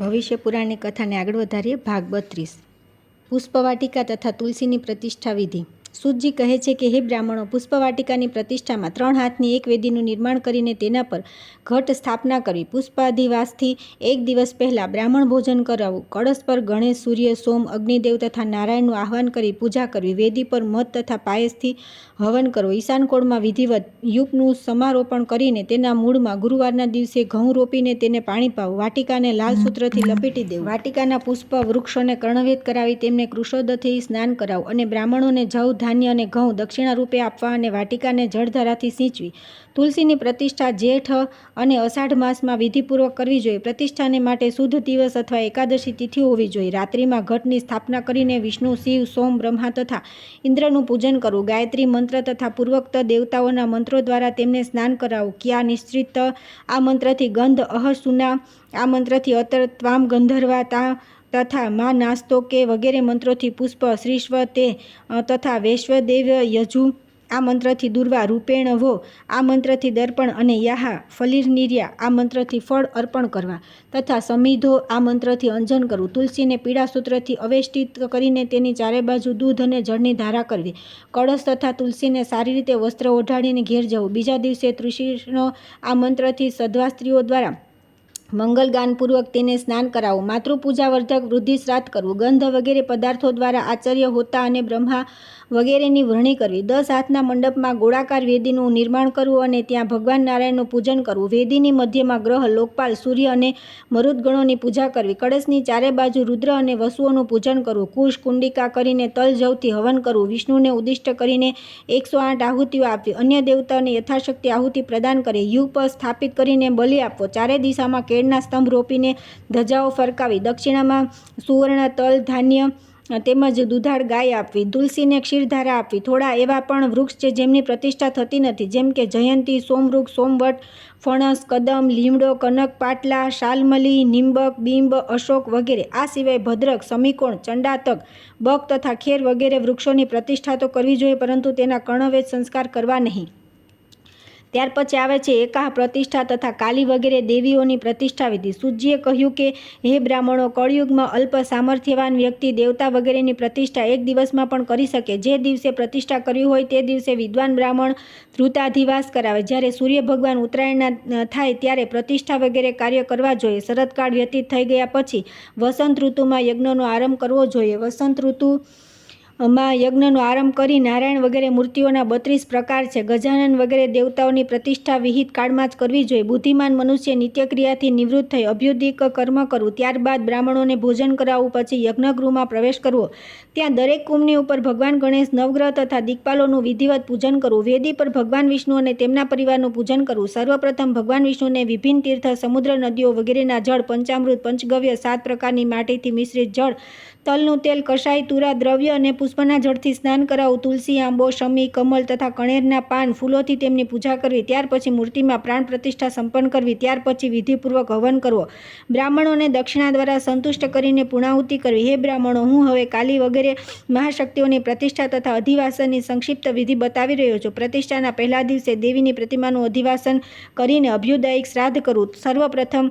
ભવિષ્ય પુરાણની કથાને આગળ વધારીએ. ભાગ 32. પુષ્પવાટિકા તથા તુલસીની પ્રતિષ્ઠા વિધિ. સૂતજી કહે છે કે હે બ્રાહ્મણો, પુષ્પવાટિકાની પ્રતિષ્ઠામાં 3 હાથની એક વેદીનું નિર્માણ કરીને તેના પર ઘટ સ્થાપના કરવી. પુષ્પાધિવાસથી 1 દિવસ પહેલાં બ્રાહ્મણ ભોજન કરાવવું. કળશ પર ગણેશ, સૂર્ય, સોમ, અગ્નિદેવ તથા નારાયણનું આહ્વાન કરી પૂજા કરવી. વેદી પર મધ તથા પાયસથી હવન કરવો. ઈશાન કોણમાં વિધિવત યુગનું સમારોપણ કરીને તેના મૂળમાં ગુરુવારના દિવસે ઘઉં રોપીને તેને પાણી પાવું. વાટિકાને લાલ સૂત્રથી લપેટી દેવું. વાટિકાના પુષ્પ વૃક્ષોને કર્ણવેદ કરાવી તેમને કૃશોદથી સ્નાન કરાવવું અને બ્રાહ્મણોને જવ, ધાન્ય અને ઘઉં દક્ષિણા રૂપે આપવા અને વાટિકાને જળધારાથી સિંચવી. તુલસીની પ્રતિષ્ઠા જેઠ અને અષાઢ માસમાં વિધિપૂર્વક કરવી જોઈએ. પ્રતિષ્ઠાને માટે શુદ્ધ દિવસ અથવા એકાદશી તિથિ હોવી જોઈએ. રાત્રિમાં ઘટની સ્થાપના કરીને વિષ્ણુ, શિવ, સોમ, બ્રહ્મા તથા ઇન્દ્રનું પૂજન કરવું. ગાયત્રી મંત્ર તથા પૂર્વોક્ત દેવતાઓના મંત્રો દ્વારા તેમને સ્નાન કરાવવું. ક્યા નિશ્ચિત આ મંત્રથી ગંધ, અહસુના આ મંત્રથી અત્તર, ત્વામ ગંધર્વા તથા મા નાસ્તો કે વગેરે મંત્રોથી પુષ્પ, શ્રીશ્વ તે તથા વૈશ્વદેવ યજુ આ મંત્રથી દુર્વા, રૂપેણ વો આ મંત્રથી દર્પણ અને યાહા ફલિર્નિર્યા આ મંત્રથી ફળ અર્પણ કરવા તથા સમિધો આ મંત્રથી અંજન કરવું. તુલસીને પીળા સૂત્રથી અવેષ્ટિત કરીને તેની ચારે બાજુ દૂધ અને જળની ધારા કરવી. કળશ તથા તુલસીને સારી રીતે વસ્ત્ર ઓઢાડીને ઘેર જવું. બીજા દિવસે તૃષિનો આ મંત્રથી સધવા સ્ત્રીઓ દ્વારા મંગલગાનપૂર્વક તેને સ્નાન કરાવવું. માતૃપૂજાવર્ધક વૃદ્ધિ શ્રાદ્ધ કરવું. ગંધ વગેરે પદાર્થો દ્વારા આચાર્ય, હોતા અને બ્રહ્મા વગેરેની વરણી કરવી. 10 હાથના મંડપમાં ગોળાકાર વેદીનું નિર્માણ કરવું અને ત્યાં ભગવાન નારાયણનું પૂજન કરવું. વેદીની મધ્યમાં ગ્રહ, લોકપાલ, સૂર્ય અને મરુદગણોની પૂજા કરવી. કળશની ચારે બાજુ રુદ્ર અને વસુઓનું પૂજન કરવું. કુશ, કુંડિકા કરીને તલ જવથી હવન કરવું. વિષ્ણુને ઉદ્દિષ્ટ કરીને 108 આહુતિઓ આપવી. અન્ય દેવતાઓને યથાશક્તિ આહુતિ પ્રદાન કરી યુપ સ્થાપિત કરીને બલિ આપવો. ચારે દિશામાં કેળના સ્તંભ રોપીને ધજાઓ ફરકાવી. દક્ષિણામાં સુવર્ણ, તલ, ધાન્ય તેમજ દુધાળ ગાય આપવી. તુલસીને ક્ષીરધારા આપવી. થોડા એવા પણ વૃક્ષ છે જેમની પ્રતિષ્ઠા થતી નથી, જેમ કે જયંતી, સોમવૃક્ષ, સોમવટ, ફણસ, કદમ, લીમડો, કનક, પાટલા, શાલમલી, નિંબક, બિંબ, અશોક વગેરે. આ સિવાય ભદ્રક, સમીકોણ, ચંડાતક, બક તથા ખેર વગેરે વૃક્ષોની પ્રતિષ્ઠા તો કરવી જોઈએ, પરંતુ તેના કર્ણવેદ સંસ્કાર કરવા નહીં. ત્યાર પછી આવે છે એકાહ પ્રતિષ્ઠા તથા કાલી વગેરે દેવીઓની પ્રતિષ્ઠા વિધિ. સૂતજીએ કહ્યું કે હે બ્રાહ્મણો, કળયુગમાં અલ્પ સામર્થ્યવાન વ્યક્તિ દેવતા વગેરેની પ્રતિષ્ઠા 1 દિવસમાં પણ કરી શકે. જે દિવસે પ્રતિષ્ઠા કરવી હોય તે દિવસે વિદ્વાન બ્રાહ્મણ ધૃતાધિવાસ કરાવે. જ્યારે સૂર્ય ભગવાન ઉત્તરાયણના થાય ત્યારે પ્રતિષ્ઠા વગેરે કાર્ય કરવા જોઈએ. શરદકાળ વ્યતીત થઈ ગયા પછી વસંત ઋતુમાં યજ્ઞનો આરંભ કરવો જોઈએ. વસંત ઋતુમાં યજ્ઞનો આરંભ કરી નારાયણ વગેરે મૂર્તિઓના 32 પ્રકાર છે. ગજાનન વગેરે દેવતાઓની પ્રતિષ્ઠા વિહિત કાળમાં જ કરવી જોઈએ. બુદ્ધિમાન મનુષ્ય નિત્યક્રિયાથી નિવૃત્ત થઈ અભ્યુદિક કર્મ કરવું. ત્યારબાદ બ્રાહ્મણોને ભોજન કરાવવું. પછી યજ્ઞગૃહમાં પ્રવેશ કરવો. ત્યાં દરેક કુંભની ઉપર ભગવાન ગણેશ, નવગ્રહ તથા દિક્પાલોનું વિધિવત પૂજન કરવું. વેદી પર ભગવાન વિષ્ણુ અને તેમના પરિવારનું પૂજન કરવું. સર્વપ્રથમ ભગવાન વિષ્ણુને વિભિન્ન તીર્થ, સમુદ્ર, નદીઓ વગેરેના જળ, પંચામૃત, પંચગવ્ય, 7 પ્રકારની માટીથી મિશ્રિત જળ, તલનું તેલ, કષાય, તુરા દ્રવ્ય અને પુષ્પના જળથી સ્નાન કરાવવું. તુલસી, આંબો, શમી, કમલ તથા કણેરના પાન, ફૂલોથી તેમની પૂજા કરવી. ત્યાર પછી મૂર્તિમાં પ્રાણ પ્રતિષ્ઠા સંપન્ન કરવી. ત્યાર પછી વિધિપૂર્વક હવન કરવો. બ્રાહ્મણોને દક્ષિણા દ્વારા સંતુષ્ટ કરીને પૂર્ણાહુતિ કરવી. હે બ્રાહ્મણો, હું હવે કાલી વગેરે મહાશક્તિઓની પ્રતિષ્ઠા તથા અધિવાસનની સંક્ષિપ્ત વિધિ બતાવી રહ્યો છું. પ્રતિષ્ઠાના પહેલા દિવસે દેવીની પ્રતિમાનું અધિવાસન કરીને અભ્યુદાયિક શ્રાદ્ધ કરવું. સર્વપ્રથમ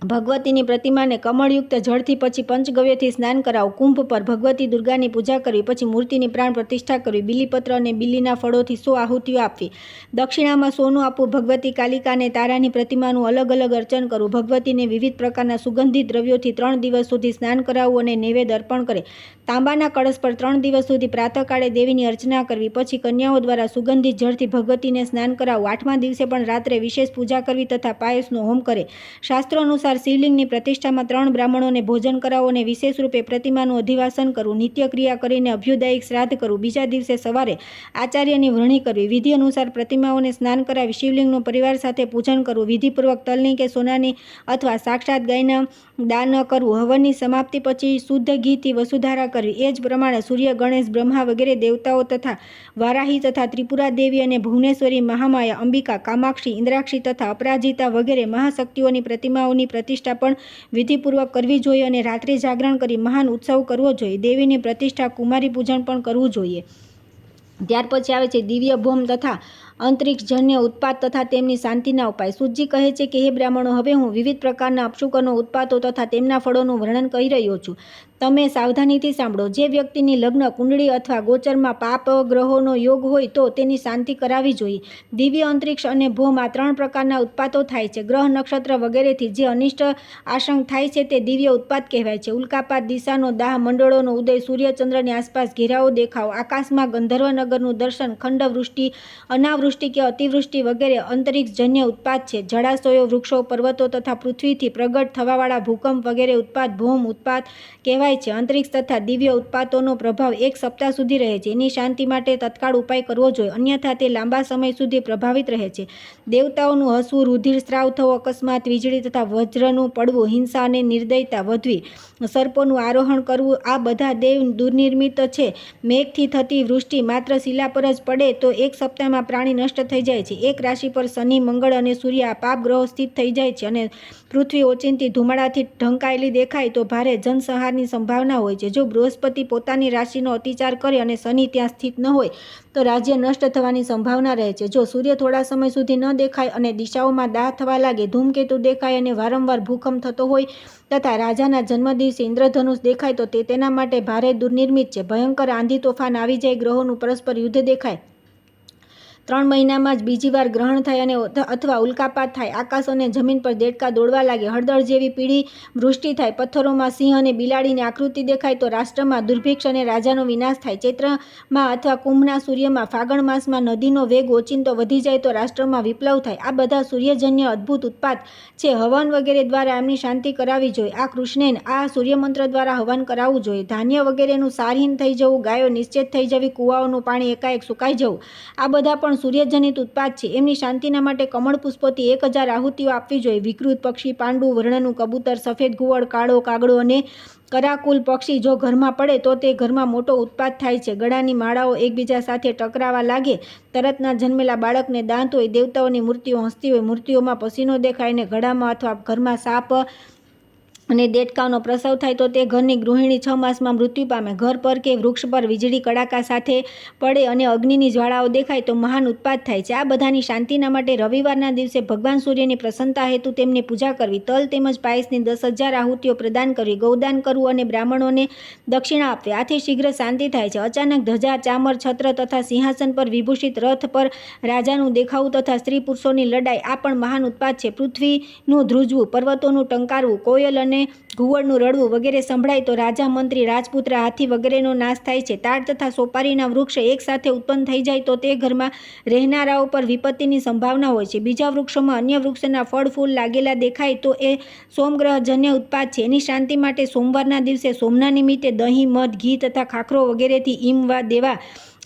ભગવતીની પ્રતિમાને કમળયુક્ત જળથી, પછી પંચગવ્યથી સ્નાન કરાવવું. કુંભ પર ભગવતી દુર્ગાની પૂજા કરવી. પછી મૂર્તિની પ્રાણ પ્રતિષ્ઠા કરવી. બિલીપત્ર અને બિલીના ફળોથી 100 આહુતિઓ આપવી. દક્ષિણામાં સોનું આપવું. ભગવતી કાલિકા અને તારાની પ્રતિમાનું અલગ અલગ અર્ચન કરવું. ભગવતીને વિવિધ પ્રકારના સુગંધિત દ્રવ્યોથી 3 દિવસ સુધી સ્નાન કરાવવું અને નૈવેદ્ય અર્પણ કરે. તાંબાના કળશ પર 3 દિવસ સુધી પ્રાતઃકાળે દેવીની અર્ચના કરવી. પછી કન્યાઓ દ્વારા સુગંધિત જળથી ભગવતીને સ્નાન કરાવવું. 8મા દિવસે પણ રાત્રે વિશેષ પૂજા કરવી તથા પાયસનો હોમ કરે. શાસ્ત્રો અનુસાર શિવલિંગની પ્રતિષ્ઠામાં 3 બ્રાહ્મણોને ભોજન કરાવવું અને વિશેષ રૂપે પ્રતિમાનું અધિવાસન કરવું. નિત્યક્રિયા કરીને અભ્યુદાયિક શ્રાદ્ધ કરવું. બીજા દિવસે સવારે આચાર્યની વરણી કરવી. વિધિ અનુસાર પ્રતિમાઓને સ્નાન કરાવી શિવલિંગનું પરિવાર સાથે પૂજન કરવું. વિધિપૂર્વક તલની કે સોનાની અથવા સાક્ષાત ગાયના દાન કરવું. હવનની સમાપ્તિ પછી શુદ્ધ ઘીથી વસુધારા કરવી. એ જ પ્રમાણે સૂર્ય, ગણેશ, બ્રહ્મા વગેરે દેવતાઓ તથા વારાહી તથા ત્રિપુરા દેવી અને ભુવનેશ્વરી, મહામાયા, અંબિકા, કામાક્ષી, ઇન્દ્રાક્ષી તથા અપરાજિતા વગેરે મહાશક્તિઓની પ્રતિમાઓની પ્રતિષ્ઠા પણ વિધિપૂર્વક કરવી જોઈએ અને રાત્રિ જાગરણ કરી મહાન ઉત્સવ કરવો જોઈએ. દેવીની પ્રતિષ્ઠા, કુમારી પૂજન પણ કરવું જોઈએ. ત્યાર પછી આવે છે દિવ્ય ભોમ તથા અંતરિક્ષજન્ય ઉત્પાત તથા તેમની શાંતિના ઉપાય. સૂતજી કહે છે કે હે બ્રાહ્મણો, હવે હું વિવિધ પ્રકારના અપશુકનો, ઉત્પાતો તથા તેમના ફળોનું વર્ણન કરી રહ્યો છું. તમે સાવધાનીથી સાંભળો. જે વ્યક્તિની લગ્ન કુંડળી અથવા ગોચરમાં પાપ ગ્રહોનો યોગ હોય તો તેની શાંતિ કરાવવી જોઈએ. દિવ્ય અંતરિક્ષ અને ભૌમ આ 3 પ્રકારના ઉત્પાતો થાય છે. ગ્રહ, નક્ષત્ર વગેરેથી જે અનિષ્ટ આશંક થાય છે તે દિવ્ય ઉત્પાત કહેવાય છે. ઉલ્કાપાત, દિશાનો દાહ, મંડળોનો ઉદય, સૂર્ય ચંદ્રની આસપાસ ઘેરાવો દેખાવ, આકાશમાં ગંધર્વનગરનું દર્શન, ખંડવૃષ્ટિ, અનાવૃષ્ટિ કે અતિવૃષ્ટિ વગેરે અંતરિક્ષજન્ય ઉત્પાત છે. જળાશયો, વૃક્ષો, પર્વતો તથા પૃથ્વીથી પ્રગટ થવાવાળા ભૂકંપ વગેરે ઉત્પાત ભૌમ ઉત્પાત કહેવાય છે. અંતરિક્ષ તથા દિવ્ય ઉત્પાતોનો પ્રભાવ 1 સપ્તાહ સુધી રહે છે. એની શાંતિ માટે તત્કાળ ઉપાય કરવો જોઈએ, અન્યથા તે લાંબા સમય સુધી પ્રભાવિત રહે છે. દેવતાઓનું હસવું, રુધિર સ્રાવ થવો, અકસ્માત, વીજળી તથા વજ્રનું પડવું, હિંસા અને નિર્દયતા વધવી, સર્પોનું આરોહણ કરવું, આ બધા દેવ દુર્નિર્મિત છે. મેઘથી થતી વૃષ્ટિ માત્ર શિલા પર જ પડે તો 1 સપ્તાહમાં પ્રાણી નષ્ટ થઈ જાય છે. એક રાશિ પર શનિ, મંગળ અને સૂર્ય આ પાપ ગ્રહો સ્થિત થઈ જાય છે અને પૃથ્વી ઓચિંતી ધુમાડાથી ઢંકાયેલી દેખાય તો ભારે જનસંહારની સંભાવના હોય છે. જો બૃહસ્પતિ પોતાની રાશિનો અતિચાર કરે અને શનિ ત્યાં સ્થિત ન હોય તો રાજ્ય નષ્ટ થવાની સંભાવના રહે છે. જો સૂર્ય થોડા સમય સુધી ન દેખાય અને દિશાઓમાં દાહ થવા લાગે, ધૂમકેતુ દેખાય અને વારંવાર ભૂકંપ થતો હોય તથા રાજાના જન્મદિવસે ઇન્દ્રધનુષ દેખાય તો તે તેના માટે ભારે દુર્નિર્મિત છે. ભયંકર આંધી તોફાન આવી જાય, ગ્રહોનું પરસ્પર યુદ્ધ દેખાય, 3 મહિનામાં જ બીજી વાર ગ્રહણ થાય અને અથવા ઉલ્કાપાત થાય, આકાશ અને જમીન પર દેડકા દોડવા લાગે, હળદર જેવી પીળી વૃષ્ટિ થાય, પથ્થરોમાં સિંહ અને બિલાડીની આકૃતિ દેખાય તો રાષ્ટ્રમાં દુર્ભિક્ષ અને રાજાનો વિનાશ થાય. ચૈત્રમાં અથવા કુંભના સૂર્યમાં, ફાગણ માસમાં નદીનો વેગ ઓચિંતો વધી જાય તો રાષ્ટ્રમાં વિપ્લવ થાય. આ બધા સૂર્યજન્ય અદ્ભુત ઉત્પાત છે. હવન વગેરે દ્વારા એમની શાંતિ કરાવવી જોઈએ. આ કૃષ્ણેન આ સૂર્યમંત્ર દ્વારા હવન કરાવવું જોઈએ. ધાન્ય વગેરેનું સારહીન થઈ જવું, ગાયો નિશ્ચેત થઈ જવી, કુવાઓનું પાણી એકાએક સુકાઈ જવું, આ બધા પણ સૂર્યજનિત ઉત્પાત છે. એમની શાંતિના માટે કમળ પુષ્પોથી 1000 આહુતિઓ આપવી જોઈએ. વિકૃત પક્ષી, પાંડુ વર્ણનું કબૂતર, સફેદ ઘુવડ, કાળો કાગડો અને કરાકુલ પક્ષી જો ઘરમાં પડે તો તે ઘરમાં મોટો ઉત્પાત થાય છે. ગળાની માળાઓ એકબીજા સાથે ટકરાવા લાગે, તરતના જન્મેલા બાળકને દાંત હોય, દેવતાઓની મૂર્તિઓ હસતી હોય, મૂર્તિઓમાં પસીનો દેખાય અને ગળામાં અથવા ઘરમાં સાપ અને દેડકાનો પ્રસવ થાય તો તે ઘરની ગૃહિણી 6 માસમાં મૃત્યુ પામે. ઘર પર કે વૃક્ષ પર વીજળી કડાકા સાથે પડે અને અગ્નિની જ્વાળાઓ દેખાય તો મહાન ઉત્પાત થાય છે. આ બધાની શાંતિના માટે રવિવારના દિવસે ભગવાન સૂર્યની પ્રસન્નતા હેતુ તેમની પૂજા કરવી, તલ તેમજ પાયસની 10,000 આહુતિઓ પ્રદાન કરવી, ગૌદાન કરવું અને બ્રાહ્મણોને દક્ષિણા આપવી. આથી શીઘ્ર શાંતિ થાય છે. અચાનક ધજા, ચામર, છત્ર તથા સિંહાસન પર વિભૂષિત રથ પર રાજાનું દેખાવું તથા સ્ત્રી પુરુષોની લડાઈ આ પણ મહાન ઉત્પાત છે. પૃથ્વીનું ધ્રુજવું, પર્વતોનું ટંકારવું, કોયલ અને ઘુવડનું રડવું વગેરે સંભળાય તો રાજા, મંત્રી, રાજપુત્ર, હાથી વગેરેનો નાશ થાય છે. તાડ તથા સોપારીના વૃક્ષ એક સાથે ઉત્પન્ન થઈ જાય તો તે ઘરમાં રહેનારાઓ પર વિપત્તિની સંભાવના હોય છે. બીજા વૃક્ષોમાં અન્ય વૃક્ષના ફળ ફૂલ લાગેલા દેખાય તો એ સોમગ્રહજન્ય ઉત્પાત છે. એની શાંતિ માટે સોમવારના દિવસે સોમના નિમિત્તે દહીં, મધ, ઘી તથા ખાખરો વગેરેથી ઈમ દેવા,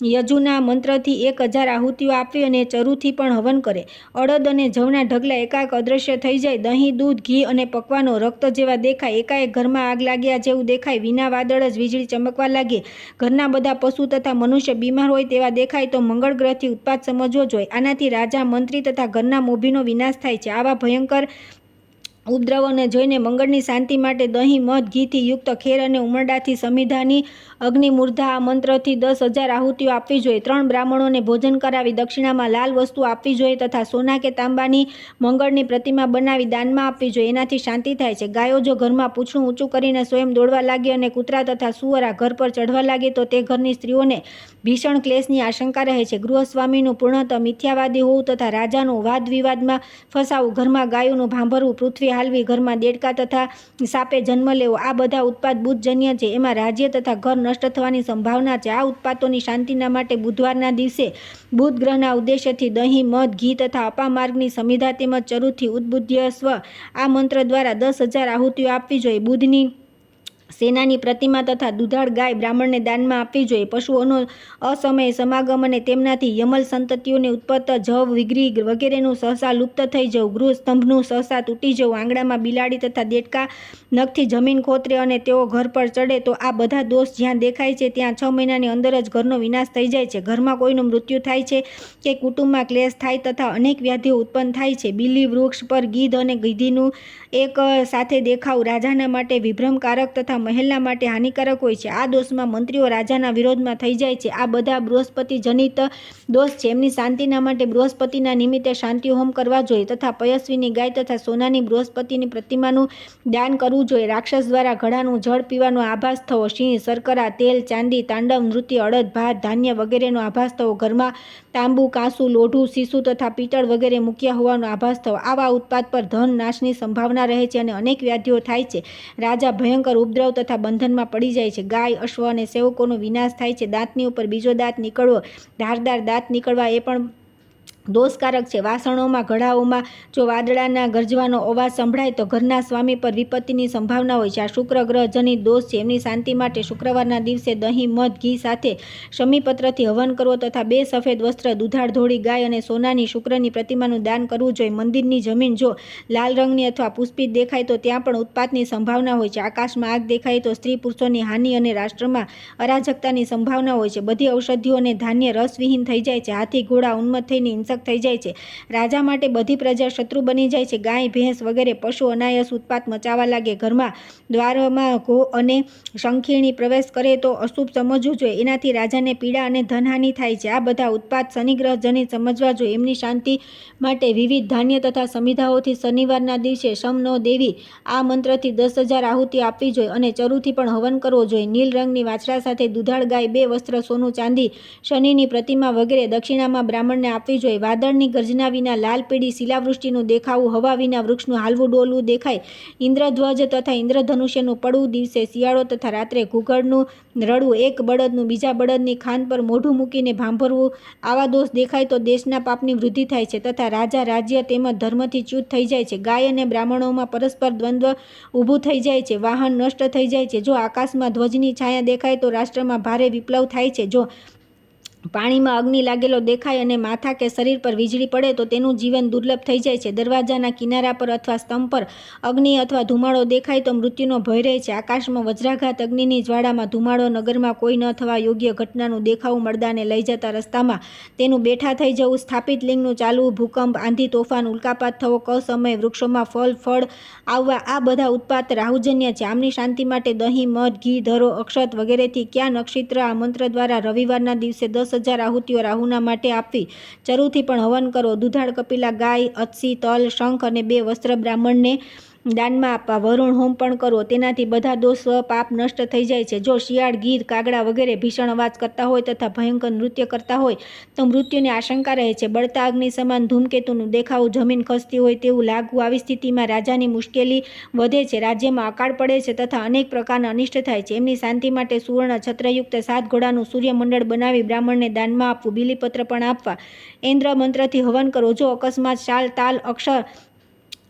યજુના મંત્રથી 1000 આહુતિઓ આપવી અને ચરુથી પણ હવન કરે. અડદ અને જવના ઢગલા એકાએક અદ્રશ્ય થઈ જાય, દહીં, દૂધ, ઘી અને પકવાનો રક્ત જેવા દેખાય, એકાએક ઘરમાં આગ લાગ્યા જેવું દેખાય, વિના વાદળ જ વીજળી ચમકવા લાગે, ઘરના બધા પશુ તથા મનુષ્ય બીમાર હોય તેવા દેખાય તો મંગળ ગ્રહથી ઉત્પાત સમજવો જોઈએ. આનાથી રાજા, મંત્રી તથા ઘરના મોભીનો વિનાશ થાય છે. આવા ભયંકર ઉપદ્રવોને જોઈને મંગળની શાંતિ માટે દહીં, મધ, ઘીથી યુક્ત ખેર અને ઉમરડાથી સમિધાની અગ્નિમૂર્ધા આ મંત્રથી 10,000 આહુતિઓ આપવી જોઈએ. 3 બ્રાહ્મણોને ભોજન કરાવી દક્ષિણામાં લાલ વસ્તુ આપવી જોઈએ તથા સોના કે તાંબાની મંગળની પ્રતિમા બનાવી દાનમાં આપવી જોઈએ. એનાથી શાંતિ થાય છે. ગાયો જો ઘરમાં પૂંછડું ઊંચું કરીને સ્વયં દોડવા લાગે અને કૂતરા તથા સુવરા ઘર પર ચઢવા લાગે તો તે ઘરની સ્ત્રીઓને ભીષણ ક્લેશની આશંકા રહે છે. ગૃહસ્વામીનું પૂર્ણતઃ મિથ્યાવાદી હોવું તથા રાજાનું વાદ વિવાદમાં ફસાવું, ઘરમાં ગાયોનું ભાંભરવું, પૃથ્વી હાલવી, ઘરમાં દેડકા તથા સાપે જન્મ લેવો, આ બધા ઉત્પાત બુધજન્ય છે. એમાં રાજ્ય તથા ઘર નષ્ટ થવાની સંભાવના છે. આ ઉત્પાતોની શાંતિના માટે બુધવારના દિવસે બુધ ગ્રહના ઉદ્દેશ્યથી દહીં, મધ, ઘી તથા અપામાર્ગની સમિધા તેમજ ચરુથી ઉદ્બુદ્ધસ્વ આ મંત્ર દ્વારા 10,000 આહુતિઓ આપવી જોઈએ. બુધની સેનાની પ્રતિમા તથા દુધાળ ગાય બ્રાહ્મણને દાનમાં આપવી જોઈએ. પશુઓનો અસમયે સમાગમ અને તેમનાથી યમલ સંતતિઓની ઉત્પત્ત, જવ, વિગ્રી વગેરેનું સહસા લુપ્ત થઈ જવું, ગૃહ સ્તંભનું સહસા તૂટી જવું, આંગણામાં બિલાડી તથા દેડકા નખથી જમીન ખોતરે અને તેઓ ઘર પર ચડે તો આ બધા દોષ જ્યાં દેખાય છે ત્યાં 6 મહિનાની અંદર જ ઘરનો વિનાશ થઈ જાય છે. ઘરમાં કોઈનું મૃત્યુ થાય છે કે કુટુંબમાં ક્લેશ થાય તથા અનેક વ્યાધિઓ ઉત્પન્ન થાય છે. બિલી વૃક્ષ પર ગીધ અને ગીધીનું એક સાથે દેખાવું રાજાના માટે વિભ્રમકારક તથા મહેલના માટે હાનિકારક હોય છે. આ દોષમાં મંત્રીઓ રાજાના વિરોધમાં થઈ જાય છે. આ બધા બૃહસ્પતિ જનિત દોષ છે. એમની શાંતિના માટે બૃહસ્પતિના નિમિત્તે શાંતિ હોમ કરવા જોઈએ તથા પયસ્વીની ગાય તથા સોનાની બૃહસ્પતિની પ્રતિમાનું દાન કરવું જોઈએ. રાક્ષસ દ્વારા ઘડાનું જળ પીવાનો આભાસ થવો, સિંહ, શર્કરા, તેલ, ચાંદી, તાંડવ નૃત્ય, અડદ, ભાત, ધાન્ય વગેરેનો આભાસ થવો, ઘરમાં તાંબુ, કાંસુ, લોઢું, સીસું તથા પિત્તળ વગેરે મૂક્યા હોવાનો આભાસ થવો. આવા ઉત્પાત પર ધન નાશની સંભાવના રહે છે અને અનેક વ્યાધિઓ થાય છે. રાજા ભયંકર ઉપદ્રવ તથા બંધનમાં પડી જાય છે. ગાય, અશ્વ અને સેવકોનો વિનાશ થાય છે. દાંતની ઉપર બીજો દાંત નીકળવો, ધારદાર દાંત નીકળવા એ પણ દોષકારક છે. વાસણોમાં, ઘડાઓમાં જો વાદળાના ગરજવાનો અવાજ સંભળાય તો ઘરના સ્વામી પર વિપત્તિની સંભાવના હોય છે. આ શુક્ર ગ્રહ જનિત દોષ છે. એમની શાંતિ માટે શુક્રવારના દિવસે દહીં, મધ, ઘી સાથે શમીપત્રથી હવન કરવો તથા 2 સફેદ વસ્ત્ર, દુધાળ ધોળી ગાય અને સોનાની શુક્રની પ્રતિમાનું દાન કરવું જોઈએ. મંદિરની જમીન જો લાલ રંગની અથવા પુષ્પિત દેખાય તો ત્યાં પણ ઉત્પાતની સંભાવના હોય છે. આકાશમાં આગ દેખાય તો સ્ત્રી પુરુષોની હાનિ અને રાષ્ટ્રમાં અરાજકતાની સંભાવના હોય છે. બધી ઔષધિઓ અને ધાન્ય રસવિહીન થઈ જાય છે. હાથી, ઘોડા ઉન્મત્ત થઈને હિંસક થઈ જાય છે. રાજા માટે બધી પ્રજા શત્રુ બની જાય છે. ગાય, ભેંસ વગેરે પશુ અનાયસ ઉત્પાત મચાવવા લાગે. ઘરમાં દ્વારમાં ઘો અને શંખીણી પ્રવેશ કરે તો અશુભ સમજવું જોઈએ. એનાથી રાજાને પીડા અને ધનહાનિ થાય છે. આ બધા ઉત્પાત શનિગ્રહ જનિત સમજવા જોઈએ. એમની શાંતિ માટે વિવિધ ધાન્ય તથા સમિધાઓથી શનિવારના દિવસે શમ નો દેવી આ મંત્રથી 10,000 આહુતિ આપવી જોઈએ અને ચરુથી પણ હવન કરવો જોઈએ. નીલ રંગની વાછડા સાથે દુધાળ ગાય, 2 વસ્ત્ર, સોનું, ચાંદી, શનિની પ્રતિમા વગેરે દક્ષિણામાં બ્રાહ્મણને આપવી જોઈએ. વાદળની ગર્જના વિના લાલ પીળી શિલાવૃષ્ટિનું દેખાવું, હવા વિના વૃક્ષનું હાલવું ડોલવું દેખાય, ઇન્દ્રધ્વજ તથા ઇન્દ્રધનુષ્યનું પડવું, દિવસે શિયાળો તથા રાત્રે ઘૂઘડનું રડવું, એક બળદનું બીજા બળદની ખાન પર મોઢું મૂકીને ભાંભરવું, આવા દોષ દેખાય તો દેશના પાપની વૃદ્ધિ થાય છે તથા રાજા, રાજ્ય તેમજ ધર્મથી ચ્યુત થઈ જાય છે. ગાય અને બ્રાહ્મણોમાં પરસ્પર દ્વંદ્વ ઊભું થઈ જાય છે. વાહન નષ્ટ થઈ જાય છે. જો આકાશમાં ધ્વજની છાયા દેખાય તો રાષ્ટ્રમાં ભારે વિપ્લવ થાય છે. જો પાણીમાં અગ્નિ લાગેલો દેખાય અને માથા કે શરીર પર વીજળી પડે તો તેનું જીવન દુર્લભ થઈ જાય છે. દરવાજાના કિનારા પર અથવા સ્તંભ પર અગ્નિ અથવા ધુમાડો દેખાય તો મૃત્યુનો ભય રહે છે. આકાશમાં વજ્રાઘાત, અગ્નિની જ્વાળામાં ધુમાડો, નગરમાં કોઈ ન થવા યોગ્ય ઘટનાનું દેખાવું, મરદાને લઈ જતા રસ્તામાં તેનું બેઠા થઈ જવું, સ્થાપિત લિંગનું ચાલવું, ભૂકંપ, આંધી, તોફાન, ઉલ્કાપાત થવો, કસમય વૃક્ષોમાં ફળ આવવા, આ બધા ઉત્પાત રાહુજન્ય છે. આમની શાંતિ માટે દહીં, મધ, ઘી, ધરો, અક્ષત વગેરેથી ક્યાં નક્ષત્ર આ મંત્ર દ્વારા રવિવારના દિવસે 10,000 આહુતિઓ રાહુના માટે આપવી. ચરુથી પણ હવન કરો. દુધાળ કપિલા ગાય, અતસી, તલ, શંખ અને 2 વસ્ત્ર બ્રાહ્મણને દાનમાં આપવા. વરુણ હોમ પણ કરવો. તેનાથી બધા દોષ પાપ નષ્ટ થઈ જાય છે. જો શિયાળ, ગીધ, કાગડા વગેરે ભીષણ અવાજ કરતા હોય તથા ભયંકર નૃત્ય કરતા હોય તો મૃત્યુની આશંકા રહે છે. બળતા અગ્નિ સમાન ધૂમકેતુનું દેખાવું, જમીન ખસતી હોય તેવું લાગવું, આવી સ્થિતિમાં રાજાની મુશ્કેલી વધે છે. રાજ્યમાં અકાળ પડે છે તથા અનેક પ્રકારના અનિષ્ટ થાય છે. એમની શાંતિ માટે સુવર્ણ છત્રયુક્ત 7 ઘોડાનું સૂર્યમંડળ બનાવી બ્રાહ્મણને દાનમાં આપવું. બિલીપત્ર પણ આપવા. ઇન્દ્ર મંત્રથી હવન કરવો. જો અકસ્માત શાલ, તાલ, અક્ષર,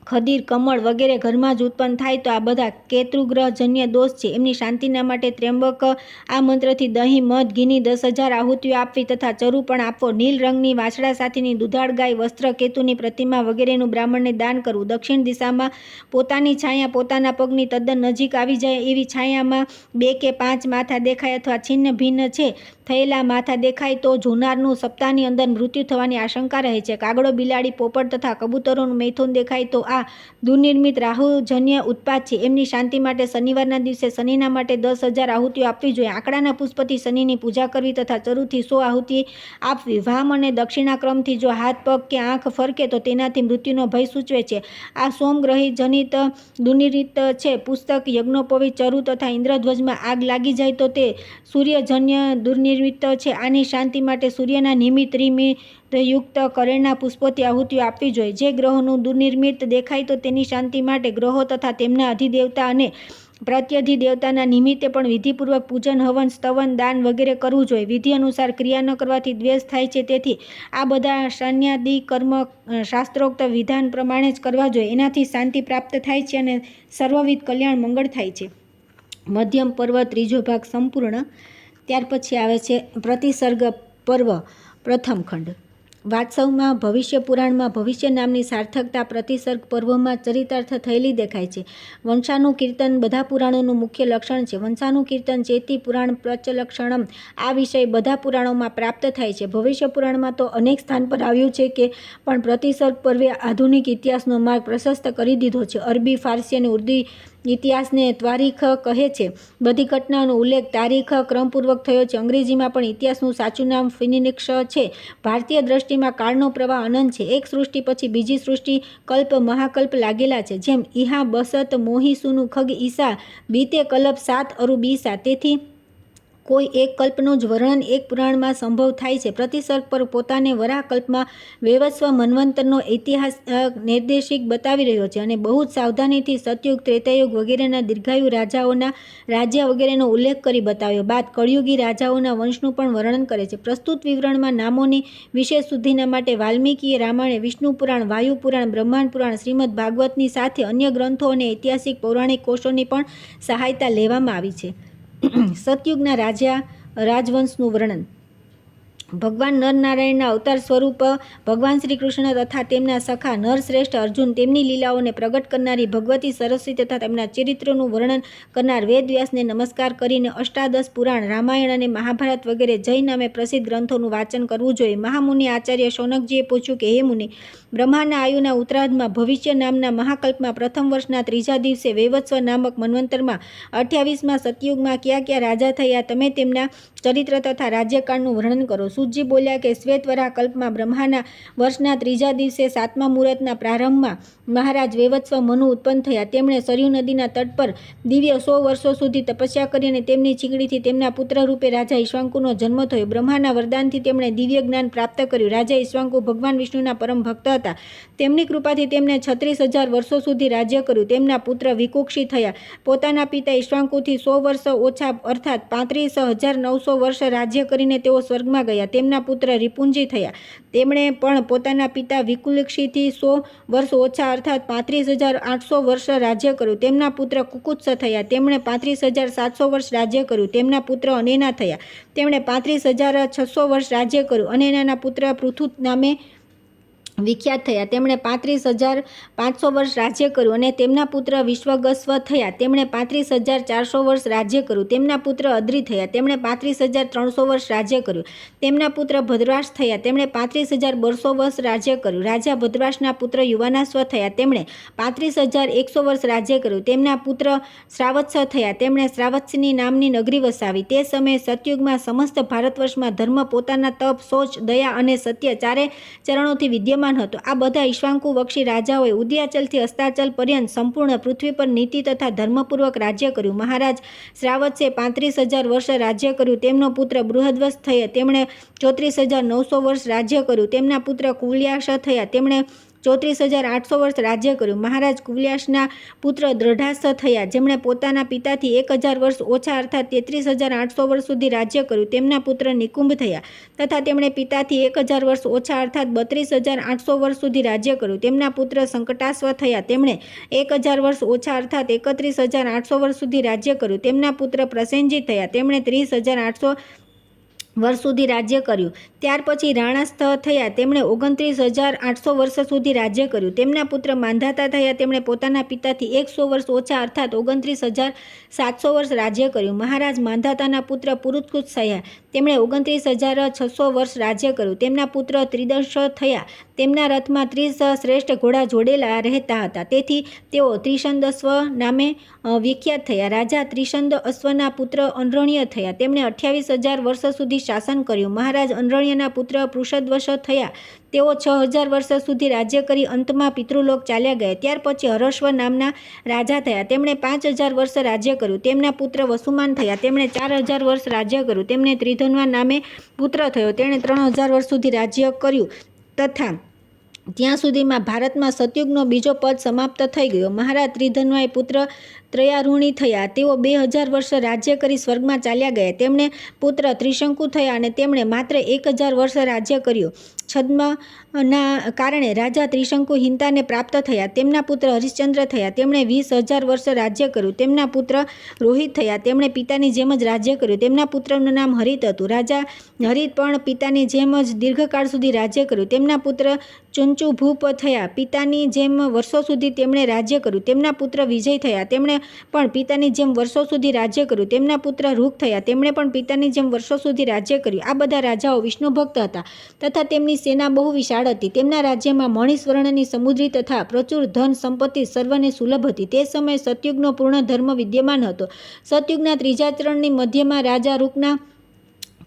ખદીર, કમળ વગેરે ઘરમાં જ ઉત્પન્ન થાય તો આ બધા કેતુગ્રહજન્ય દોષ છે. એમની શાંતિના માટે ત્ર્યંબક આ મંત્રથી દહીં, મધ, ઘીની 10,000 આહુતિઓ આપવી તથા ચરુ પણ આપવો. નીલ રંગની વાછડા સાથેની દુધાળ ગાય, વસ્ત્ર, કેતુની પ્રતિમા વગેરેનું બ્રાહ્મણને દાન કરવું. દક્ષિણ દિશામાં પોતાની છાયા પોતાના પગની તદ્દન નજીક આવી જાય એવી છાયામાં 2 કે 5 માથા દેખાય અથવા છિન્ન ભિન્ન છે થયેલા માથા દેખાય તો જોનારનું સપ્તાહની અંદર મૃત્યુ થવાની આશંકા રહે છે. કાગડો, બિલાડી, પોપટ તથા કબૂતરોનું મૈથુન દેખાય તો આ દુર્નિર્મિત રાહુજન્ય ઉત્પાત છે. એમની શાંતિ માટે શનિવારના દિવસે શનિના માટે 10,000 આહુતિઓ આપવી જોઈએ. આંકડાના પુષ્પથી શનિની પૂજા કરવી તથા ચરુથી 100 આહુતિ આપવી. વામ અને દક્ષિણાક્રમથી જો હાથ, પગ કે આંખ ફરકે તો તેનાથી મૃત્યુનો ભય સૂચવે છે. આ સોમગ્રહી જનિત દુર્નિમિત્ત છે. પુસ્તક, યજ્ઞોપવિત, ચરુ તથા ઇન્દ્રધ્વજમાં આગ લાગી જાય તો તે સૂર્યજન્ય દુર્નિમિત્ત છે. આની શાંતિ માટે સૂર્યના નિમિત્ત યુક્ત કરેણના પુષ્પોથી આહુતિઓ આપવી જોઈએ. જે ગ્રહોનું દુર્નિમિત્ત દેખાય તો તેની શાંતિ માટે ગ્રહો તથા તેમના અધિદેવતા અને પ્રત્યધિદેવતાના નિમિત્તે પણ વિધિપૂર્વક પૂજન, હવન, સ્તવન, દાન વગેરે કરવું જોઈએ. વિધિ અનુસાર ક્રિયા ન કરવાથી દ્વેષ થાય છે. તેથી આ બધા શાન્યાદિ કર્મ શાસ્ત્રોક્ત વિધાન પ્રમાણે જ કરવા જોઈએ. એનાથી શાંતિ પ્રાપ્ત થાય છે અને સર્વવિધ કલ્યાણ મંગળ થાય છે. મધ્યમ પર્વ 3જો ભાગ સંપૂર્ણ. ત્યાર પછી આવે છે પ્રતિસર્ગ પર્વ પ્રથમ ખંડ. વાત્સવમાં ભવિષ્ય પુરાણમાં ભવિષ્ય નામની સાર્થકતા પ્રતિસર્ગ પર્વમાં ચરિતાર્થ થયેલી દેખાય છે. વંશાનું કીર્તન બધા પુરાણોનું મુખ્ય લક્ષણ છે. વંશાનું કીર્તન ચેતી પુરાણ પ્રચલક્ષણમ. આ વિષય બધા પુરાણોમાં પ્રાપ્ત થાય છે. ભવિષ્ય પુરાણમાં તો અનેક સ્થાન પર આવ્યું છે કે પણ પ્રતિસર્ગ પર્વે આધુનિક ઇતિહાસનો માર્ગ પ્રશસ્ત કરી દીધો છે. અરબી, ફારસી અને ઉર્દૂ ઇતિહાસને તારીખ કહે છે. બધી ઘટનાઓનો ઉલ્લેખ તારીખ ક્રમપૂર્વક થયો છે. અંગ્રેજીમાં પણ ઇતિહાસનું સાચું નામ ફિનિક્સ છે. ભારતીય દ્રષ્ટિમાં કાળનો પ્રવાહ અનંત છે. એક સૃષ્ટિ પછી બીજી સૃષ્ટિ, કલ્પ મહાકલ્પ લાગેલા છે. જેમ ઇહા બસત મોહી સુનું ખગ ઈસા બીતે કલ્પ સાત અરુબ ઈસા. તેથી કોઈ એક કલ્પનું જ વર્ણન એક પુરાણમાં સંભવ થાય છે. પ્રતિસર્ગ પર પોતાને વરાહ કલ્પમાં વૈવસ્વ મન્વંતરનો ઇતિહાસ નિર્દેશિક બતાવી રહ્યો છે અને બહુ જ સાવધાનીથી સતયુગ, ત્રેતાયુગ વગેરેના દીર્ઘાયુ રાજાઓના રાજ્ય વગેરેનો ઉલ્લેખ કરી બતાવ્યો બાદ કળિયુગી રાજાઓના વંશનું પણ વર્ણન કરે છે. પ્રસ્તુત વિવરણમાં નામોની વિશેષ શુદ્ધિના માટે વાલ્મીકીએ રામાયણ, વિષ્ણુ પુરાણ, વાયુ પુરાણ, બ્રહ્માંડ પુરાણ, શ્રીમદ ભાગવતની સાથે અન્ય ગ્રંથો અને ઐતિહાસિક પૌરાણિક કોશોની પણ સહાયતા લેવામાં આવી છે. સતયુગના રાજવંશનું વર્ણન. ભગવાન નરનારાયણના અવતાર સ્વરૂપ ભગવાન શ્રી કૃષ્ણ તથા તેમના સખા નરશ્રેષ્ઠ અર્જુન, તેમની લીલાઓને પ્રગટ કરનારી ભગવતી સરસ્વતી તથા તેમના ચરિત્રનું વર્ણન કરનાર વેદવ્યાસને નમસ્કાર કરીને અષ્ટાદશ પુરાણ, રામાયણ અને મહાભારત વગેરે જૈન નામે પ્રસિદ્ધ ગ્રંથોનું વાંચન કરવું જોઈએ. મહામુનિ આચાર્ય શૌનકજીએ પૂછ્યું કે હે મુનિ, બ્રહ્માના આયુના ઉત્તરાર્ધમાં ભવિષ્ય નામના મહાકલ્પમાં પ્રથમ વર્ષના ત્રીજા દિવસે વૈવસ્વ નામક મન્વંતરમાં 28મા સતયુગમાં કયા કયા રાજા થયા, તમે તેમના ચરિત્ર તથા રાજ્યકાળનું વર્ણન કરો. સૂતજી બોલ્યા કે શ્વેતવરાહ કલ્પમાં બ્રહ્માના વર્ષના ત્રીજા દિવસે 7મા મુહૂર્તના પ્રારંભમાં મહારાજ વૈવસ્વ મનુ ઉત્પન્ન થયા. તેમણે સરયુ નદીના તટ પર દિવ્ય 100 વર્ષો સુધી તપસ્યા કરી અને તેમની ચીંગડીથી તેમના પુત્ર રૂપે રાજા ઈક્ષ્વાકુનો જન્મ થયો. બ્રહ્માના વરદાનથી તેમણે દિવ્ય જ્ઞાન પ્રાપ્ત કર્યું. રાજા ઈક્ષ્વાકુ ભગવાન વિષ્ણુના પરમ ભક્ત હતા. તેમની કૃપાથી તેમણે 36,000 વર્ષો સુધી રાજ્ય કર્યું. તેમના પુત્ર વિકુક્ષી થયા. પોતાના પિતા ઈક્ષ્વાકુથી 100 વર્ષ ઓછા અર્થાત 35,900 વર્ષ રાજ્ય કરીને તેઓ સ્વર્ગમાં ગયા. તેમના પુત્ર રિપુંજી થયા. તેમણે પણ પોતાના પિતા વિકુક્ષીથી 100 વર્ષ ઓછા અર્થાત 35,800 વર્ષ રાજ્ય કર્યું. તેમના પુત્ર કુકુત્સ થયા. તેમણે 35,700 વર્ષ રાજ્ય કર્યું. તેમના પુત્ર અનેના થયા. તેમણે 35,600 વર્ષ રાજ્ય કર્યું. અનેનાના પુત્ર પૃથુ નામે વિખ્યાત થયા. તેમણે 35,500 વર્ષ રાજ્ય કર્યું અને તેમના પુત્ર વિશ્વગસ્વ થયા. તેમણે 35,400 વર્ષ રાજ્ય કર્યું. તેમના પુત્ર અદ્રી થયા. તેમણે 35,300 વર્ષ રાજ્ય કર્યું. તેમના પુત્ર ભદ્રવાસ થયા. તેમણે 35,200 વર્ષ રાજ્ય કર્યું. રાજા ભદ્રવાસના પુત્ર યુવાનાશ્વ થયા. તેમણે 35,100 વર્ષ રાજ્ય કર્યું. તેમના પુત્ર શ્રાવત્સ થયા. તેમણે શ્રાવત્સની નામની નગરી વસાવી. તે સમયે સતયુગમાં સમસ્ત ભારતવર્ષમાં ધર્મ પોતાના તપ, શૌચ, દયા અને સત્ય ચારે ચરણોથી વિદ્યમાન હતો. આ બધા ઈક્ષ્વાકુ વંશી રાજાઓએ ઉદયાચલથી અસ્તાચલ પર્યંત સંપૂર્ણ પૃથ્વી પર નીતિ તથા ધર્મપૂર્વક રાજ્ય કર્યું. મહારાજ શ્રાવત્સે 35,000 વર્ષ રાજ્ય કર્યું. તેમનો પુત્ર બૃહદ્વસ થયા. તેમણે 34,900 વર્ષ રાજ્ય કર્યું. તેમના પુત્ર કુલ્યાશ થયા. તેમણે 34,800 વર્ષ રાજ્ય કર્યું. મહારાજ કુલ્યાશના પુત્ર દ્રઢાસ થયા, જેમણે પોતાના પિતાથી 1,000 વર્ષ ઓછા અર્થાત 33,800 વર્ષ સુધી રાજ્ય કર્યું. તેમના પુત્ર નિકુંભ થયા તથા તેમણે પિતાથી 1,000 વર્ષ ઓછા અર્થાત 32,800 વર્ષ સુધી રાજ્ય કર્યું. તેમના પુત્ર સંકટાશ્વ થયા. તેમણે 1,000 વર્ષ ઓછા અર્થાત 31,800 વર્ષ સુધી રાજ્ય કર્યું. તેમના પુત્ર પ્રસેનજીત થયા. તેમણે 30,800 વર્ષ સુધી રાજ્ય કર્યું. ત્યાર પછી રાણાસ્થ થયા. તેમણે 29,800 વર્ષ સુધી રાજ્ય કર્યું. તેમના પુત્ર માંધાતા થયા. તેમણે પોતાના પિતાથી 100 વર્ષ ઓછા અર્થાત 29,700 વર્ષ રાજ્ય કર્યું. મહારાજ માંધાતાના પુત્ર પુરુત્કુત થયા. તેમણે 29,600 વર્ષ રાજ્ય કર્યું. તેમના પુત્ર ત્રિદંશ થયા. તેમના રથમાં 30 શ્રેષ્ઠ ઘોડા જોડેલા રહેતા હતા. તેથી તેઓ ત્રિશંદસ્વ નામે વિખ્યાત થયા. રાજા ત્રિશંદ અશ્વના પુત્ર અનરણ્ય થયા. તેમણે 28,000 વર્ષ સુધી શાસન કર્યું. મહારાજ અનરણ્યના પુત્ર પૃષદ્વશ થયા. તેઓ 6,000 વર્ષ સુધી રાજ્ય કરી અંતમાં પિતૃલોક ચાલ્યા ગયા. ત્યાર પછી હરશ્વ નામના રાજા થયા. તેમણે 5,000 વર્ષ રાજ્ય કર્યું. તેમના પુત્ર વસુમાન થયા. તેમણે 4,000 વર્ષ રાજ્ય કર્યું. તેમને ત્રિધન્વા નામે પુત્ર થયો. તેણે 3,000 વર્ષ સુધી રાજ્ય કર્યું તથા ત્યાં સુધીમાં ભારતમાં સતયુગનો બીજો પદ સમાપ્ત થઈ ગયો. મહારાજ ત્રિધન્વાએ પુત્ર ત્રયારૂણી થયા. તેઓ 2,000 વર્ષ રાજ્ય કરી સ્વર્ગમાં ચાલ્યા ગયા. તેમણે પુત્ર ત્રિશંકુ થયા અને તેમણે માત્ર 1,000 વર્ષ રાજ્ય કર્યું. છદ્મના કારણે રાજા ત્રિશંકુ હિંતાને પ્રાપ્ત થયા. તેમના પુત્ર હરિશ્ચંદ્ર થયા. તેમણે 20,000 વર્ષ રાજ્ય કર્યું. તેમના પુત્ર રોહિત થયા. તેમણે પિતાની જેમ જ રાજ્ય કર્યું. તેમના પુત્રનું નામ હરિત હતું. રાજા હરિત પણ પિતાની જેમ જ દીર્ઘકાળ સુધી રાજ્ય કર્યું. તેમના પુત્ર ચુંચુભૂપ થયા. પિતાની જેમ વર્ષો સુધી તેમણે રાજ્ય કર્યું. તેમના પુત્ર વિજય થયા. તેમણે પણ પિતાની જેમ વર્ષો સુધી રાજ્ય કર્યું. તેમના પુત્ર રૂક થયા, તેમણે પણ પિતાની જેમ વર્ષો સુધી રાજ્ય કર્યું. આ બધા રાજાઓ વિષ્ણુ ભક્ત હતા તથા તેમની સેના બહુ વિશાળ હતી. તેમના રાજ્યમાં મણિ સ્વર્ણની સમુદ્રી તથા પ્રચુર ધન સંપત્તિ સર્વને સુલભ હતી. તે સમયે સતયુગનો પૂર્ણ ધર્મ વિદ્યમાન હતો. સતયુગના ત્રીજા ચરણની મધ્યમાં રાજા રૂકના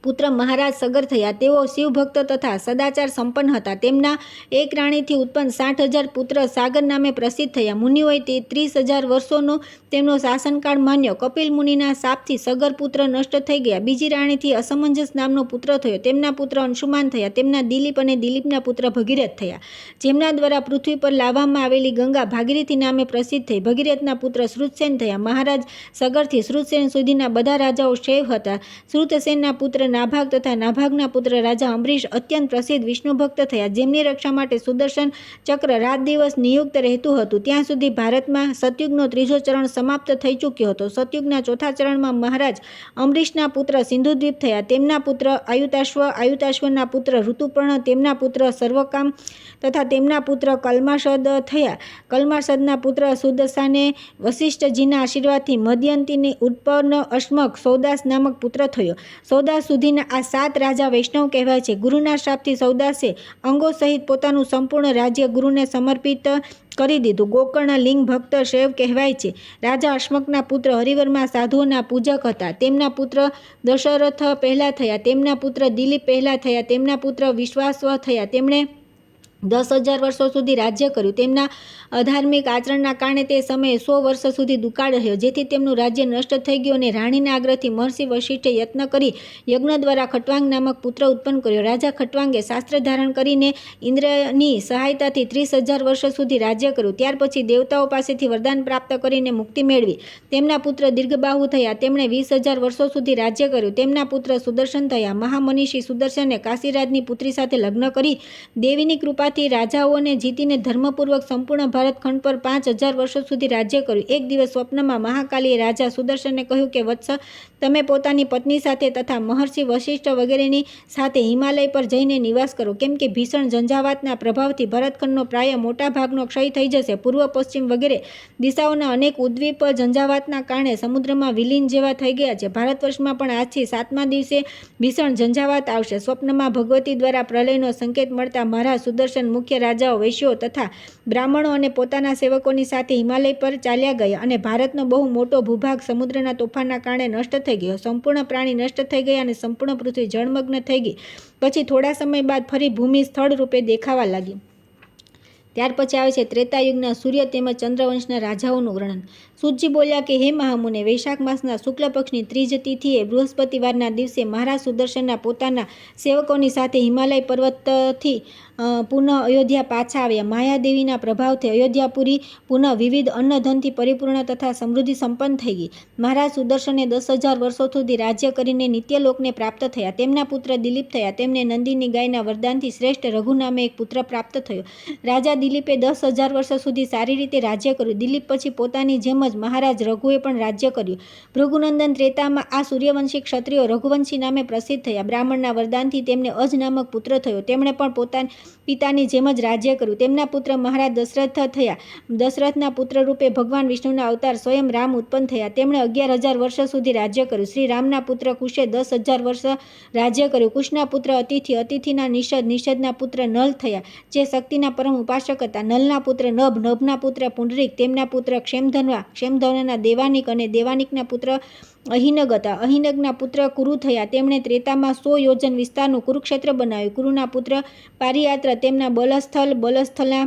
પુત્ર મહારાજ સગર થયા. તેઓ શિવભક્ત તથા સદાચાર સંપન્ન હતા. તેમના એક રાણીથી ઉત્પન્ન 60,000 પુત્ર સાગર નામે પ્રસિદ્ધ થયા. મુનિઓએ તે 30,000 વર્ષોનો તેમનો શાસનકાળ માન્યો. કપિલ મુનિના શાપથી સગર પુત્ર નષ્ટ થઈ ગયા. બીજી રાણીથી અસમંજસ નામનો પુત્ર થયો. તેમના પુત્ર અંશુમાન થયા. તેમના દિલીપ અને દિલીપના પુત્ર ભગીરથ થયા, જેમના દ્વારા પૃથ્વી પર લાવવામાં આવેલી ગંગા ભાગીરથી નામે પ્રસિદ્ધ થઈ. ભગીરથના પુત્ર શ્રુતસેન થયા. મહારાજ સગરથી શ્રુતસેન સુધીના બધા રાજાઓ શૈવ હતા. શ્રુતસેનના પુત્ર નાભાગ તથા નાભાગના પુત્ર રાજા અંબરીશ અત્યંત પ્રસિદ્ધ વિષ્ણુ ભક્ત થયા, જેમની રક્ષા માટે સુદર્શન ચક્ર રાત દિવસ નિયુક્ત રહેતું હતું. ત્યાં સુધી ભારતમાં સતયુગનો ત્રીજો ચરણ સમાપ્ત થઈ ચૂક્યો હતો. સતયુગના ચોથા ચરણમાં મહારાજ અંબરીશના પુત્ર સિંધુદ્વીપ થયા. તેમના પુત્ર આયુતાશ્વ, આયુતાશ્વના પુત્ર ઋતુપર્ણ, તેમના પુત્ર સર્વકામ તથા તેમના પુત્ર કલ્માશદ થયા. કલ્માશદના પુત્ર સુદશાને વશિષ્ઠજીના આશીર્વાદથી મદયંતીની ઉત્પન્ન અશ્મક સૌદાસ નામક પુત્ર થયો. સૌદાસ સુધીના આ 7 રાજા વૈષ્ણવ કહેવાય છે. ગુરુના શાપથી સૌદાસે અંગો સહિત પોતાનું સંપૂર્ણ રાજ્ય ગુરુને સમર્પિત કરી દીધું. ગોકર્ણ લિંગ ભક્ત શૈવ કહેવાય છે. રાજા અશ્મકના પુત્ર હરિવર્મા સાધુઓના પૂજક હતા. તેમના પુત્ર દશરથ પહેલા થયા. તેમના પુત્ર દિલીપ પહેલા થયા. તેમના પુત્ર વિશ્વાસવ થયા. તેમણે 10,000 વર્ષો સુધી રાજ્ય કર્યું. તેમના અધાર્મિક આચરણના કારણે તે સમયે 100 વર્ષ સુધી દુકાળ રહ્યો, જેથી તેમનું રાજ્ય નષ્ટ થઈ ગયું અને રાણીના આગ્રહથી મહર્ષિ વશિષ્ઠે યત્ન કરી યજ્ઞ દ્વારા ખટ્વાંગ નામક પુત્ર ઉત્પન્ન કર્યો. રાજા ખટ્વાંગે શાસ્ત્ર ધારણ કરીને ઇન્દ્રની સહાયતાથી 30,000 વર્ષ સુધી રાજ્ય કર્યું. ત્યાર પછી દેવતાઓ પાસેથી વરદાન પ્રાપ્ત કરીને મુક્તિ મેળવી. તેમના પુત્ર દીર્ઘબાહુ થયા. તેમણે 20,000 વર્ષો સુધી રાજ્ય કર્યું. તેમના પુત્ર સુદર્શન થયા. મહામનીષી સુદર્શને કાશીરાજની પુત્રી સાથે લગ્ન કરી દેવીની કૃપા રાજાઓને જીતીને ધર્મપૂર્વક સંપૂર્ણ ભારત ખંડ પર 5,000 વર્ષો સુધી રાજ્ય કર્યું. એક દિવસ સ્વપ્નમાં મહાકાલીએ રાજા સુદર્શનને કહ્યું કે વત્સ, તમે પોતાની પત્ની સાથે તથા મહર્ષિ વશિષ્ઠ વગેરેની સાથે હિમાલય પર જઈને નિવાસ કરો, કેમ કે ભીષણ ઝંઝાવાતના પ્રભાવથી ભરતખંડનો પ્રાય મોટા ભાગનો ક્ષય થઈ જશે. પૂર્વ પશ્ચિમ વગેરે દિશાઓના અનેક ઉદ્વીપ ઝંઝાવાતના કારણે સમુદ્રમાં વિલીન જેવા થઈ ગયા છે. ભારતવર્ષમાં પણ આજથી 7મા દિવસે ભીષણ ઝંઝાવાત આવશે. સ્વપ્નમાં ભગવતી દ્વારા પ્રલયનો સંકેત મળતા મહારાજ સુદર્શન મુખ્ય રાજાઓ, વૈશ્યો તથા બ્રાહ્મણો અને પોતાના સેવકોની સાથે હિમાલય પર ચાલ્યા ગયા અને ભારતનો બહુ મોટો ભૂભાગ સમુદ્રના તોફાનના કારણે નષ્ટ થઈ ગયો. સંપૂર્ણ પ્રાણી નષ્ટ થઈ ગયા અને સંપૂર્ણ પૃથ્વી જળમગ્ન થઈ ગઈ. પછી થોડા સમય બાદ ફરી ભૂમિ સ્થળ રૂપે દેખાવા લાગી. ત્યાર પછી આવે છે ત્રેતાયુગના સૂર્ય તેમજ ચંદ્રવંશના રાજાઓનું વર્ણન. સૂતજી બોલ્યા કે હે મહામુને, વૈશાખ માસના શુક્લ પક્ષની ત્રીજ તિથિએ બૃહસ્પતિવારના દિવસે મહારાજ સુદર્શનના પોતાના સેવકોની સાથે હિમાલય પર્વતથી પુનઃ અયોધ્યા પાછા આવ્યા. માયાદેવીના પ્રભાવથી અયોધ્યાપુરી પુનઃ વિવિધ અન્નધનથી પરિપૂર્ણ તથા સમૃદ્ધિ સંપન્ન થઈ ગઈ. મહારાજ સુદર્શને 10,000 વર્ષો સુધી રાજ્ય કરીને નિત્યલોકને પ્રાપ્ત થયા. તેમના પુત્ર દિલીપ થયા. તેમને નંદીની ગાયના વરદાનથી શ્રેષ્ઠ રઘુ નામે એક પુત્ર પ્રાપ્ત થયો. રાજા દિલીપે 10,000 વર્ષ સુધી સારી રીતે રાજ્ય કર્યું. દિલીપ પછી પોતાની જેમ જ મહારાજ રઘુએ પણ રાજ્ય કર્યું. ભૃગુનંદન ત્રેતામાં આ સૂર્યવંશી ક્ષત્રિયો રઘુવંશી નામે પ્રસિદ્ધ થયા. બ્રાહ્મણના વરદાનથી તેમને અજ નામક પુત્ર થયો. તેમણે પણ પોતાના પિતાની જેમ જ રાજ્ય કર્યું. તેમના પુત્ર મહારાજ દશરથ થયા. દશરથના પુત્ર રૂપે ભગવાન વિષ્ણુના અવતાર સ્વયં રામ ઉત્પન્ન થયા. તેમણે 11,000 વર્ષ સુધી રાજ્ય કર્યું. શ્રી રામના પુત્ર કુશે 10,000 વર્ષ રાજ્ય કર્યું. કુશના પુત્ર અતિથિ, અતિથિના નિષદ, નિષદના પુત્ર નલ થયા, જે શક્તિના પરમ ઉપાસક હતા. નલના પુત્ર નભ, નભના પુત્ર પુંડરીક, તેમના પુત્ર ક્ષેમધન્વા, ક્ષેમધન્વાના દેવાનિક અને દેવાનિકના પુત્ર અહિનગ હતા. અહિનગના પુત્ર કુરુ થયા. તેમણે ત્રેતામાં 100 યોજન વિસ્તારનું કુરુક્ષેત્ર બનાવ્યું. કુરુના પુત્ર પારિયાત્ર, તેમના બલસ્થલ, બલસ્થલના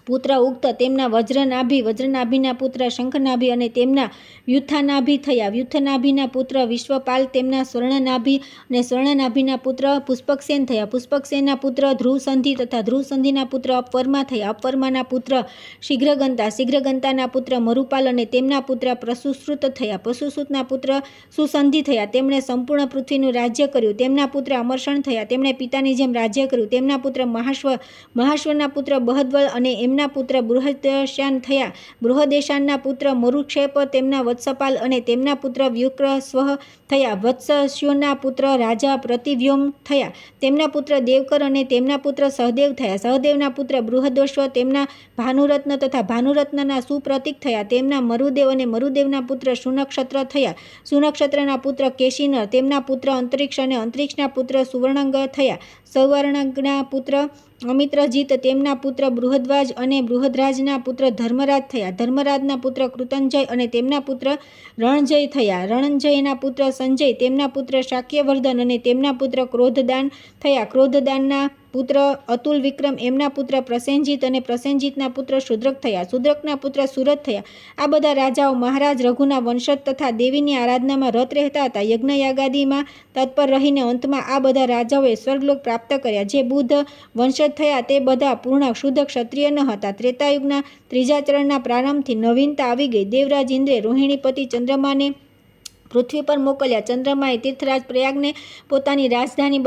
પુત્ર ઉક્ત, તેમના વજ્રનાભી, વજ્રનાભીના પુત્ર શંખનાભી અને તેમના વ્યુથાનાભી થયા. વ્યુથનાભીના પુત્ર વિશ્વપાલ, તેમના સ્વર્ણનાભી અને સ્વર્ણનાભીના પુત્ર પુષ્પકસેન થયા. પુષ્પકસેનના પુત્ર ધ્રુવસંધિ તથા ધ્રુવસંધિના પુત્ર અપવર્મા થયા. અપવર્માના પુત્ર શીઘ્રગંતા, શીઘ્રગંતાના પુત્ર મરુપાલ અને તેમના પુત્ર પ્રસુશ્રુત થયા. પ્રસુશ્રુતના પુત્ર સુસંધિ થયા. તેમણે સંપૂર્ણ પૃથ્વીનું રાજ્ય કર્યું. તેમના પુત્ર અમરષણ થયા. તેમણે પિતાની જેમ રાજ્ય કર્યું. તેમના પુત્ર મહાશ્વ, મહાશ્વના પુત્ર બહદ્વલ અને ભીમના પુત્ર બૃહદેશાન થયા. બૃહદેશાનના પુત્ર મરુક્ષેપ, તેમના વત્સપાલ અને તેમના પુત્ર વ્યુક્રસ્વ થયા. વત્સ્યુના પુત્ર રાજા પ્રતિવ્યોમ થયા. તેમના પુત્ર દેવકર અને તેમના પુત્ર સહદેવ થયા. સહદેવના પુત્ર બૃહદોશ્વ, તેમના ભાનુરત્ન તથા ભાનુરત્નના સુપ્રતીક થયા. તેમના મરુદેવ અને મરુદેવના પુત્ર સુનક્ષત્ર થયા. સુનક્ષત્રના પુત્ર કેશિનર, તેમના પુત્ર અંતરિક્ષ અને અંતરિક્ષના પુત્ર સુવર્ણંગ થયા. સુવર્ણંગના પુત્ર અમિત્રજીત, તેમના પુત્ર બૃહદ્વાજ અને બૃહદ્રાજના પુત્ર ધર્મરાજ થયા. ધર્મરાજના પુત્ર કૃતંજય અને તેમના પુત્ર રણજય થયા. રણંજયના પુત્ર સંજય, તેમના પુત્ર શાક્યવર્ધન અને તેમના પુત્ર ક્રોધદાન થયા. ક્રોધદાનના પુત્ર અતુલ વિક્રમ, એમના પુત્ર પ્રસેનજીત અને પ્રસેનજીતના પુત્ર શુદ્રક થયા. શુદ્રકના પુત્ર સુરત થયા. આ બધા રાજાઓ મહારાજ રઘુના વંશજ તથા દેવીની આરાધનામાં રત રહેતા હતા. યજ્ઞયાગાદિમાં તત્પર રહીને અંતમાં આ બધા રાજાઓએ સ્વર્ગલોક પ્રાપ્ત કર્યા. જે બુદ્ધ વંશજ થયા તે બધા પૂર્ણ શુદ્ધ ક્ષત્રિય ન હતા. ત્રેતાયુગના ત્રીજા ચરણના પ્રારંભથી નવીનતા આવી ગઈ. દેવરાજ ઇન્દ્રે રોહિણીપતિ ચંદ્રમાને પૃથ્વી પર મોકલ્યા. ચંદ્રમાએ તીર્થરાજ પ્રયાગને પોતાની રાજધાની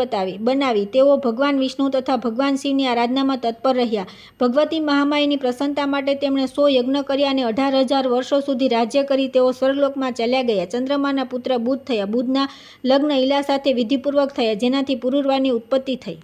બનાવી. તેઓ ભગવાન વિષ્ણુ તથા ભગવાન શિવની આરાધનામાં તત્પર રહ્યા. ભગવતી મહામાયની પ્રસન્નતા માટે તેમણે 100 યજ્ઞ કર્યા અને 18,000 વર્ષો સુધી રાજ્ય કરી તેઓ સ્વર્ગલોકમાં ચાલ્યા ગયા. ચંદ્રમાના પુત્ર બુધ થયા. બુધના લગ્ન ઈલા સાથે વિધિપૂર્વક થયા, જેનાથી પુરુરવાની ઉત્પત્તિ થઈ.